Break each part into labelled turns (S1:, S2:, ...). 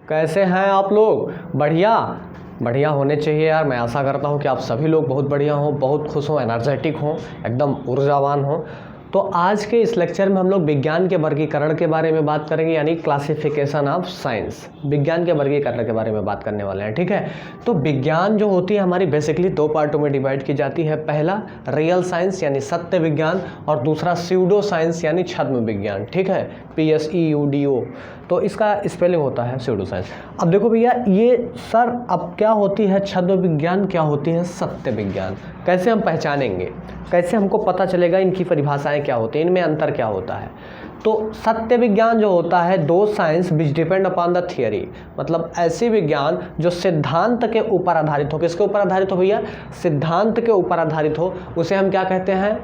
S1: कैसे हैं आप लोग? बढ़िया बढ़िया होने चाहिए यार। मैं आशा करता हूँ कि आप सभी लोग बहुत बढ़िया हों, बहुत खुश हों, एनर्जेटिक हों, एकदम ऊर्जावान हों। तो आज के इस लेक्चर में हम लोग विज्ञान के वर्गीकरण के बारे में बात करेंगे, यानी क्लासिफिकेशन ऑफ साइंस। विज्ञान के वर्गीकरण के बारे में बात करने वाले हैं, ठीक है। तो विज्ञान जो होती है हमारी बेसिकली दो पार्टों में डिवाइड की जाती है। पहला रियल साइंस यानी सत्य विज्ञान, और दूसरा स्यूडो साइंस यानी छद्म विज्ञान, ठीक है, PSEUDO। तो इसका स्पेलिंग होता है स्यूडो साइंस। अब देखो भैया, ये सर अब क्या होती है छद्म विज्ञान, क्या होती है सत्य विज्ञान, कैसे हम पहचानेंगे, कैसे हमको पता चलेगा इनकी परिभाषाएं क्या होती हैं, इनमें अंतर क्या होता है। तो सत्य विज्ञान जो होता है दो science which depend upon the theory, मतलब ऐसी विज्ञान जो सिद्धांत के ऊपर आधारित हो। किसके ऊपर आधारित हो भैया? सिद्धांत के ऊपर आधारित हो, उसे हम क्या कहते हैं?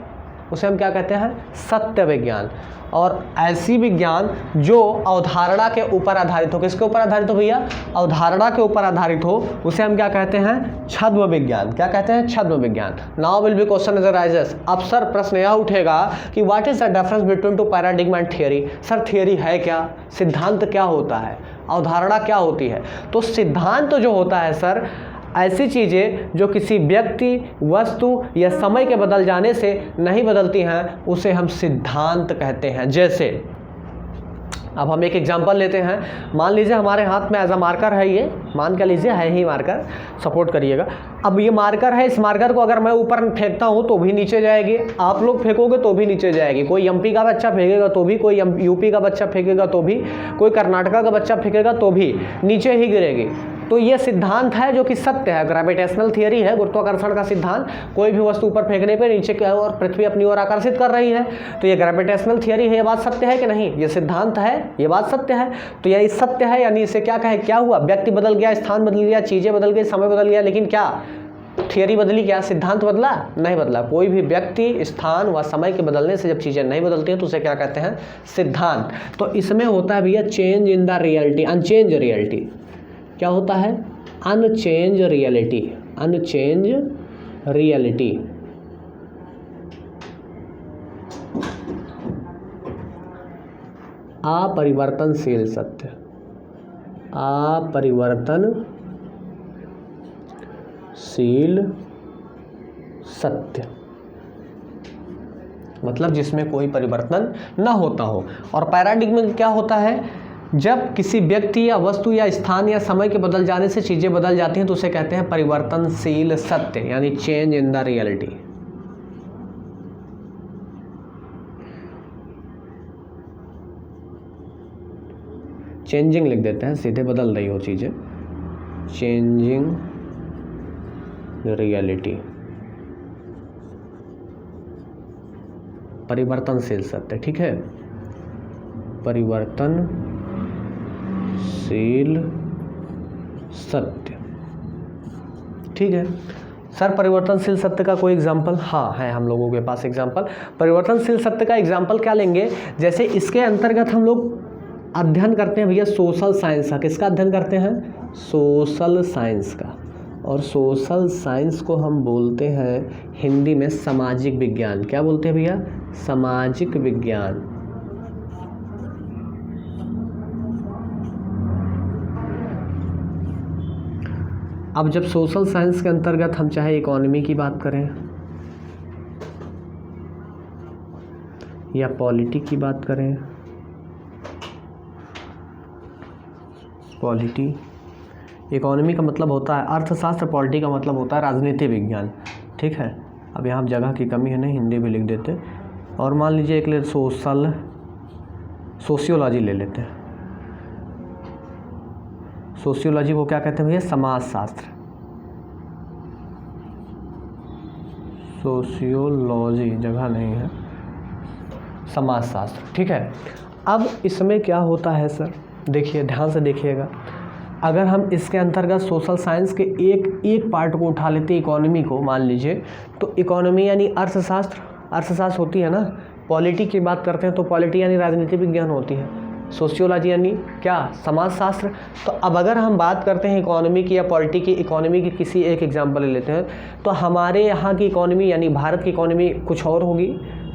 S1: उसे हम क्या कहते हैं? सत्य विज्ञान। और ऐसी विज्ञान जो अवधारणा के ऊपर आधारित हो। किसके ऊपर आधारित हो भैया? अवधारणा के ऊपर आधारित हो, उसे हम क्या कहते हैं? छद्म विज्ञान। क्या कहते हैं? छद्म विज्ञान। Now will be question arises. अब सर प्रश्न यह उठेगा कि what is the difference between two paradigm and theory. Sir theory है क्या? सिद्धांत क्या होता है? अवधारणा क्या होती है? तो सिद्धांत जो होता है सर, ऐसी चीज़ें जो किसी व्यक्ति, वस्तु या समय के बदल जाने से नहीं बदलती हैं, उसे हम सिद्धांत कहते हैं। जैसे अब हम एक एग्जांपल लेते हैं। मान लीजिए हमारे हाथ में एज अ मार्कर है, ये मान कर लीजिए है ही मार्कर, सपोर्ट करिएगा। अब ये मार्कर है, इस मार्कर को अगर मैं ऊपर फेंकता हूँ तो भी नीचे जाएगी, आप लोग फेंकोगे तो भी नीचे जाएगी। कोई MP का बच्चा फेंकेगा तो भी, कोई UP का बच्चा फेंकेगा तो भी, कोई कर्नाटका का बच्चा फेंकेगा तो भी नीचे ही गिरेगी। तो ये सिद्धांत है जो कि सत्य है, ग्रेविटेशनल थियरी है, गुरुत्वाकर्षण का सिद्धांत। कोई भी वस्तु ऊपर फेंकने पे नीचे की ओर पृथ्वी अपनी ओर आकर्षित कर रही है, तो ये ग्रेविटेशनल थियरी है। ये बात सत्य है कि नहीं? ये सिद्धांत है, ये बात सत्य है। तो यही सत्य है, यानी इसे क्या कहे? क्या हुआ? व्यक्ति बदल गया, स्थान बदल गया, चीज़ें बदल गई, समय बदल गया, लेकिन क्या थियरी बदली? क्या सिद्धांत बदला? नहीं बदला। कोई भी व्यक्ति, स्थान व समय के बदलने से जब चीज़ें नहीं बदलती हैं तो उसे क्या कहते हैं? सिद्धांत। तो इसमें होता है भैया change in the reality, unchange reality. क्या होता है? Unchange reality, unchange reality. अपरिवर्तनशील सत्य, अपरिवर्तनशील सत्य, मतलब जिसमें कोई परिवर्तन न होता हो। और पैराडिग्मा क्या होता है? जब किसी व्यक्ति या वस्तु या स्थान या समय के बदल जाने से चीज़ें बदल जाती हैं तो उसे कहते हैं परिवर्तनशील सत्य, यानी change in the reality. Changing लिख देते हैं, सीधे बदल रही हो चीज़ें, चेंजिंग रियलिटी, परिवर्तनशील सत्य, ठीक है, परिवर्तनशील सत्य, ठीक है। सर परिवर्तनशील सत्य का कोई एग्जाम्पल? हाँ है, हम लोगों के पास एग्जाम्पल। परिवर्तनशील सत्य का एग्जाम्पल क्या लेंगे? जैसे इसके अंतर्गत हम लोग अध्ययन करते हैं भैया सोशल साइंस का। किसका अध्ययन करते हैं? सोशल साइंस का। और सोशल साइंस को हम बोलते हैं हिंदी में सामाजिक विज्ञान। क्या बोलते हैं भैया? सामाजिक विज्ञान। अब जब सोशल साइंस के अंतर्गत हम चाहे इकोनॉमी की बात करें या पॉलिटी की बात करें, पॉलिटी, इकोनॉमी का मतलब होता है अर्थशास्त्र, पॉलिटी का मतलब होता है राजनीति विज्ञान, ठीक है। अब यहाँ जगह की कमी है, नहीं हिंदी भी लिख देते। और मान लीजिए एक ले सोशियोलॉजी ले लेते हैं। सोशियोलॉजी को क्या कहते हैं भैया? समाजशास्त्र। सोशियोलॉजी जगह नहीं है, समाजशास्त्र, ठीक है। अब इसमें क्या होता है सर, देखिए ध्यान से देखिएगा। अगर हम इसके अंतर्गत सोशल साइंस के एक पार्ट को उठा लेते हैं, इकोनॉमी को मान लीजिए, तो इकोनॉमी यानी अर्थशास्त्र, अर्थशास्त्र होती है ना। पॉलिटी की बात करते हैं तो पॉलिटी यानी राजनीति विज्ञान होती है। सोशियोलॉजी यानी क्या? समाजशास्त्र। तो अब अगर हम बात करते हैं इकोनॉमी की या पॉलिटी की, इकोनॉमी की किसी एक एग्जाम्पल ले लेते हैं, तो हमारे यहाँ की इकोनॉमी यानी भारत की इकोनॉमी कुछ और होगी,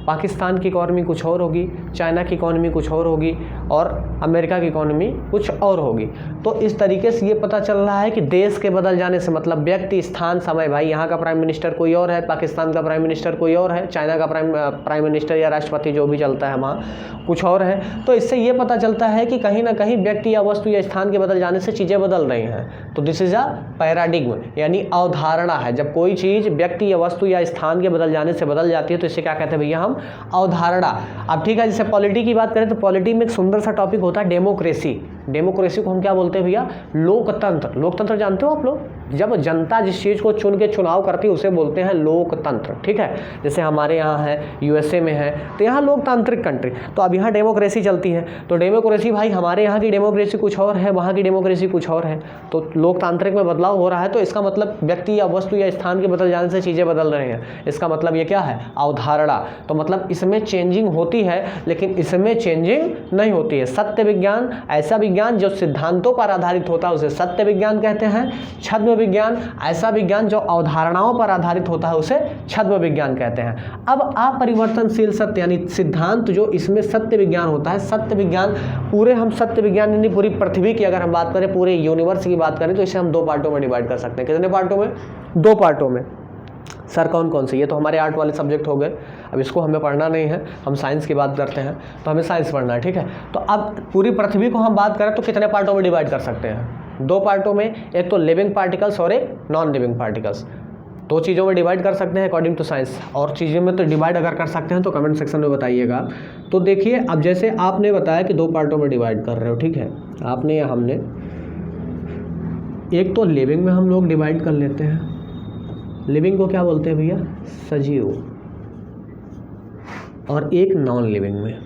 S1: पाकिस्तान की इकॉनमी कुछ और होगी, चाइना की इकॉनमी कुछ और होगी और अमेरिका की इकॉनमी कुछ और होगी। तो इस तरीके से ये पता चल रहा है कि देश के बदल जाने से मतलब व्यक्ति, स्थान, समय, भाई यहाँ का प्राइम मिनिस्टर कोई और है, पाकिस्तान का प्राइम मिनिस्टर कोई और है, चाइना का प्राइम मिनिस्टर या राष्ट्रपति जो भी चलता है वहाँ कुछ और है। तो इससे ये पता चलता है कि कहीं ना कहीं व्यक्ति या वस्तु या स्थान के बदल जाने से चीज़ें बदल रही हैं। तो दिस इज अ पैराडिग्म, यानी अवधारणा है। जब कोई चीज़ व्यक्ति या वस्तु या स्थान के बदल जाने से बदल जाती है तो इसे क्या कहते हैं भैया, हम अवधारणा। अब ठीक है, जैसे पॉलिटी की बात करें तो पॉलिटी में एक सुंदर सा टॉपिक होता है डेमोक्रेसी। डेमोक्रेसी को हम क्या बोलते हैं भैया, लोकतंत्र। लोकतंत्र जानते हो आप लोग, जब जनता जिस चीज़ को चुन के चुनाव करती है उसे बोलते हैं लोकतंत्र। ठीक है, जैसे हमारे यहाँ है, यूएसए में है, तो यहाँ लोकतांत्रिक कंट्री, तो अब यहाँ डेमोक्रेसी चलती है। तो डेमोक्रेसी भाई, हमारे यहाँ की डेमोक्रेसी कुछ और है, वहाँ की डेमोक्रेसी कुछ और है। तो लोकतांत्रिक में बदलाव हो रहा है, तो इसका मतलब व्यक्ति या वस्तु या स्थान के बदल जाने से चीज़ें बदल रही हैं। इसका मतलब ये क्या है, अवधारणा। तो मतलब इसमें चेंजिंग होती है लेकिन इसमें चेंजिंग नहीं होती है। सत्य विज्ञान, ऐसा विज्ञान जो सिद्धांतों पर आधारित होता है उसे सत्य विज्ञान कहते हैं। छद्म विज्ञान, ऐसा विज्ञान जो अवधारणाओं पर आधारित होता है उसे छद्म विज्ञान कहते हैं। अब अपरिवर्तनशील सत्य यानी सिद्धांत जो इसमें सत्य विज्ञान होता है, सत्य विज्ञान पूरे, हम सत्य विज्ञान यानी पूरी पृथ्वी की अगर हम बात करें, पूरे यूनिवर्स की बात करें तो इसे हम 2 पार्टों में डिवाइड कर सकते हैं। कितने पार्टों में, 2 पार्टों में। सर कौन कौन से, ये तो हमारे आर्ट वाले सब्जेक्ट हो गए, अब इसको हमें पढ़ना नहीं है, हम साइंस की बात करते हैं तो हमें साइंस पढ़ना है। ठीक है, तो अब पूरी पृथ्वी को हम बात करें तो कितने पार्टों में डिवाइड कर सकते हैं, 2 पार्टों में। एक तो लिविंग पार्टिकल्स और एक नॉन लिविंग पार्टिकल्स, 2 चीज़ों में डिवाइड कर सकते हैं अकॉर्डिंग टू साइंस। और चीज़ों में तो डिवाइड अगर कर सकते हैं तो कमेंट सेक्शन में बताइएगा। तो देखिए, अब जैसे आपने बताया कि 2 पार्टों में डिवाइड कर रहे हो, ठीक है, आपने या हमने, एक तो लिविंग में हम लोग डिवाइड कर लेते हैं। लिविंग को क्या बोलते हैं भैया, सजीव, और एक नॉन लिविंग में,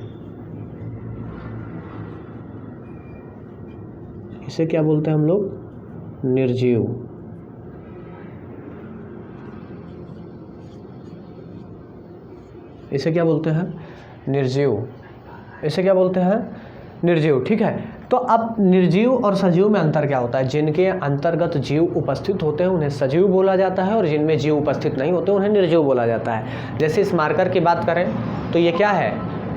S1: इसे क्या बोलते हैं हम लोग, निर्जीव। इसे क्या बोलते हैं, निर्जीव। इसे क्या बोलते हैं, निर्जीव। ठीक है, तो अब निर्जीव और सजीव में अंतर क्या होता है, जिनके अंतर्गत जीव उपस्थित होते हैं उन्हें सजीव बोला जाता है और जिनमें जीव उपस्थित नहीं होते उन्हें निर्जीव बोला जाता है। जैसे इस मार्कर की बात करें तो ये क्या है,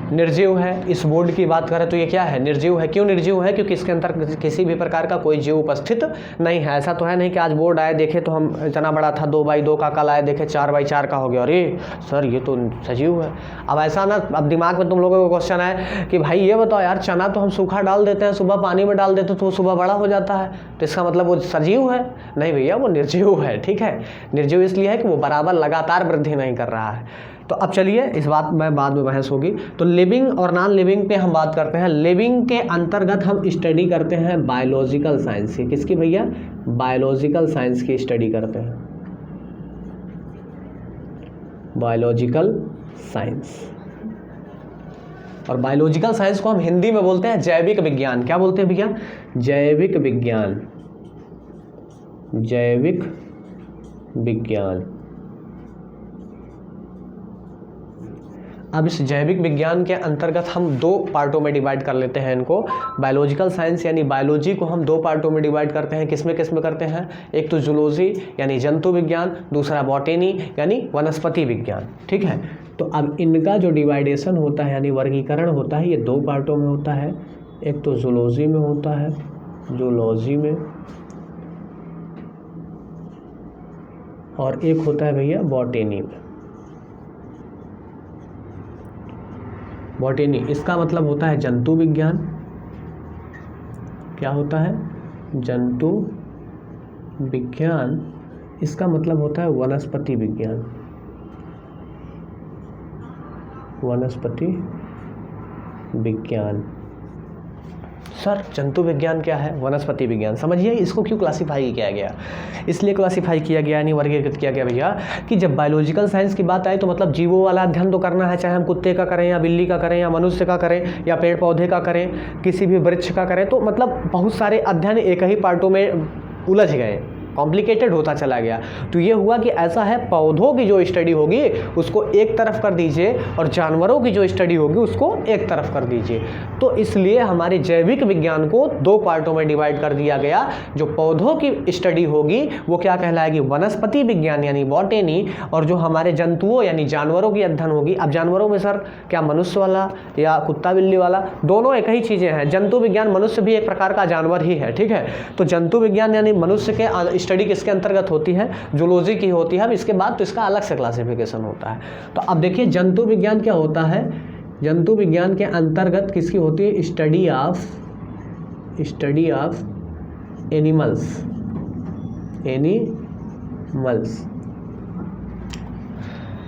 S1: निर्जीव है। इस बोर्ड की बात करें तो ये क्या है, निर्जीव है। क्यों निर्जीव है, क्योंकि इसके अंदर किसी भी प्रकार का कोई जीव उपस्थित नहीं है। ऐसा तो है नहीं कि आज बोर्ड आए देखे तो हम इतना बड़ा था 2x2 का, कल आए देखे 4x4 का हो गया, अरे सर ये तो सजीव है। अब ऐसा ना, अब दिमाग में तुम लोगों को क्वेश्चन है कि भाई ये बताओ यार, चना तो हम सूखा डाल देते हैं, सुबह पानी में डाल देते तो वो सुबह बड़ा हो जाता है, तो इसका मतलब वो सजीव है? नहीं भैया, वो निर्जीव है। ठीक है, निर्जीव इसलिए है कि वो बराबर लगातार वृद्धि नहीं कर रहा है। तो अब चलिए, इस बात में बाद में बहस होगी। तो लिविंग और नॉन लिविंग पे हम बात करते हैं। लिविंग के अंतर्गत हम स्टडी करते हैं बायोलॉजिकल साइंस की। किसकी भैया, बायोलॉजिकल साइंस की स्टडी करते हैं, बायोलॉजिकल साइंस। और बायोलॉजिकल साइंस को हम हिंदी में बोलते हैं जैविक विज्ञान। क्या बोलते हैं भैया, जैविक विज्ञान, जैविक विज्ञान। अब इस जैविक विज्ञान के अंतर्गत हम 2 पार्टों में डिवाइड कर लेते हैं इनको। बायोलॉजिकल साइंस यानी बायोलॉजी को हम 2 पार्टों में डिवाइड करते हैं। किसमें किसमें करते हैं, एक तो जूलॉजी यानी जंतु विज्ञान, दूसरा बॉटनी यानी वनस्पति विज्ञान। ठीक है, तो अब इनका जो डिवाइडेशन होता है यानी वर्गीकरण होता है, ये 2 पार्टों में होता है। एक तो जूलॉजी में होता है, जूलॉजी में, और एक होता है भैया बॉटनी में। बॉटनी, इसका मतलब होता है जंतु विज्ञान। क्या होता है, जंतु विज्ञान। इसका मतलब होता है वनस्पति विज्ञान, वनस्पति विज्ञान। सर जंतु विज्ञान क्या है, वनस्पति विज्ञान, समझिए इसको क्यों क्लासीफाई किया गया। इसलिए क्लासीफाई किया गया यानी वर्गीकृत किया गया भैया कि जब बायोलॉजिकल साइंस की बात आए तो मतलब जीवों वाला अध्ययन तो करना है, चाहे हम कुत्ते का करें या बिल्ली का करें या मनुष्य का करें या पेड़ पौधे का करें, किसी भी वृक्ष का करें, तो मतलब बहुत सारे अध्ययन एक ही पार्टों में उलझ गए। कॉम्प्लिकेटेड होता चला गया। तो ये हुआ कि ऐसा है, पौधों की जो स्टडी होगी उसको एक तरफ कर दीजिए और जानवरों की जो स्टडी होगी उसको एक तरफ कर दीजिए। तो इसलिए हमारे जैविक विज्ञान को दो पार्टों में डिवाइड कर दिया गया। जो पौधों की स्टडी होगी वो क्या कहलाएगी, वनस्पति विज्ञान यानी बॉटेनी, और जो हमारे जंतुओं यानी जानवरों की अध्ययन होगी। अब जानवरों में सर क्या मनुष्य वाला या कुत्ता बिल्ली वाला, दोनों एक ही चीज़ें हैं। जंतु विज्ञान, मनुष्य भी एक प्रकार का जानवर ही है, ठीक है। तो जंतु विज्ञान यानी मनुष्य के स्टडी किसके अंतर्गत होती है, जूलॉजी की होती है। अब इसके बाद तो इसका अलग से क्लासिफिकेशन होता है। तो अब देखिए जंतु विज्ञान क्या होता है, जंतु विज्ञान के अंतर्गत किसकी होती है, study of animals,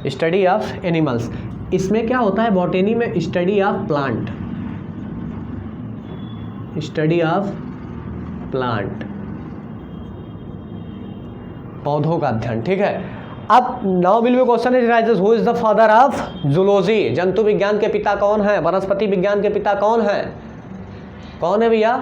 S1: study of animals. इसमें क्या होता है, बॉटेनी में स्टडी ऑफ प्लांट, पौधों का अध्ययन, ठीक है। अब now will be question is rises, who is the father of zoology, जंतु विज्ञान के पिता कौन है, वनस्पति विज्ञान के पिता कौन है, कौन है भैया,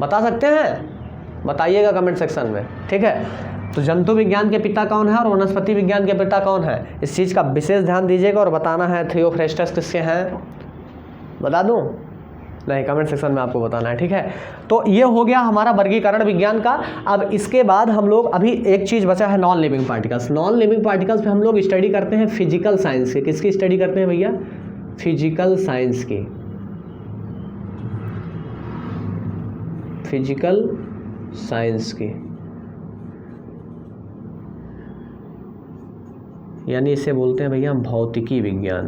S1: बता सकते हैं, बताइएगा कमेंट सेक्शन में, ठीक है। तो जंतु विज्ञान के पिता कौन है और वनस्पति विज्ञान के पिता कौन है, इस चीज़ का विशेष ध्यान दीजिएगा और बताना है थियोफ्रेस्टस किसके हैं, बता दूं, नहीं कमेंट सेक्शन में आपको बताना है, ठीक है। तो ये हो गया हमारा वर्गीकरण विज्ञान का। अब इसके बाद हम लोग, अभी एक चीज़ बचा है non living particles. Non living particles पे हम लोग स्टडी करते हैं फिजिकल साइंस की। किसकी स्टडी करते हैं भैया, फिजिकल साइंस की, फिजिकल साइंस की, यानी इसे बोलते हैं भैया भौतिकी विज्ञान,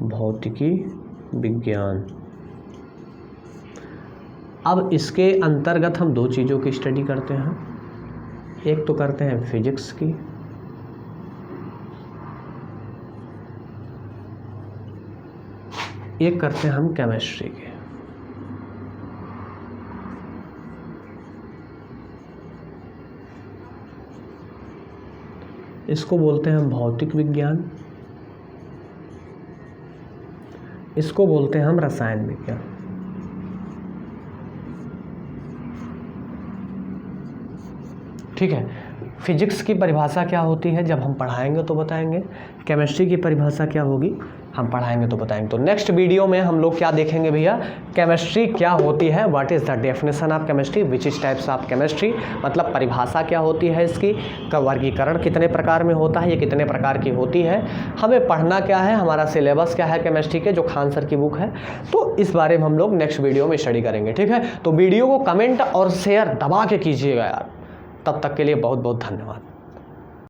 S1: भौतिकी विज्ञान। अब इसके अंतर्गत हम दो चीज़ों की स्टडी करते हैं, एक तो करते हैं फिजिक्स की, एक करते हैं हम केमिस्ट्री की। इसको बोलते हैं हम भौतिक विज्ञान, इसको बोलते हैं हम रसायन विज्ञान। ठीक है, फिजिक्स की परिभाषा क्या होती है जब हम पढ़ाएंगे तो बताएंगे, केमिस्ट्री की परिभाषा क्या होगी हम पढ़ाएंगे तो बताएंगे। तो नेक्स्ट वीडियो में हम लोग क्या देखेंगे भैया, केमिस्ट्री क्या होती है, what is the definition of chemistry, which is types of chemistry, मतलब परिभाषा क्या होती है इसकी, का वर्गीकरण कितने प्रकार में होता है, ये कितने प्रकार की होती है, हमें पढ़ना क्या है, हमारा सिलेबस क्या है केमिस्ट्री के, जो खान सर की बुक है। तो इस बारे में हम लोग नेक्स्ट वीडियो में स्टडी करेंगे, ठीक है। तो वीडियो को कमेंट और शेयर दबा के कीजिएगा यार। तब तक के लिए बहुत बहुत धन्यवाद।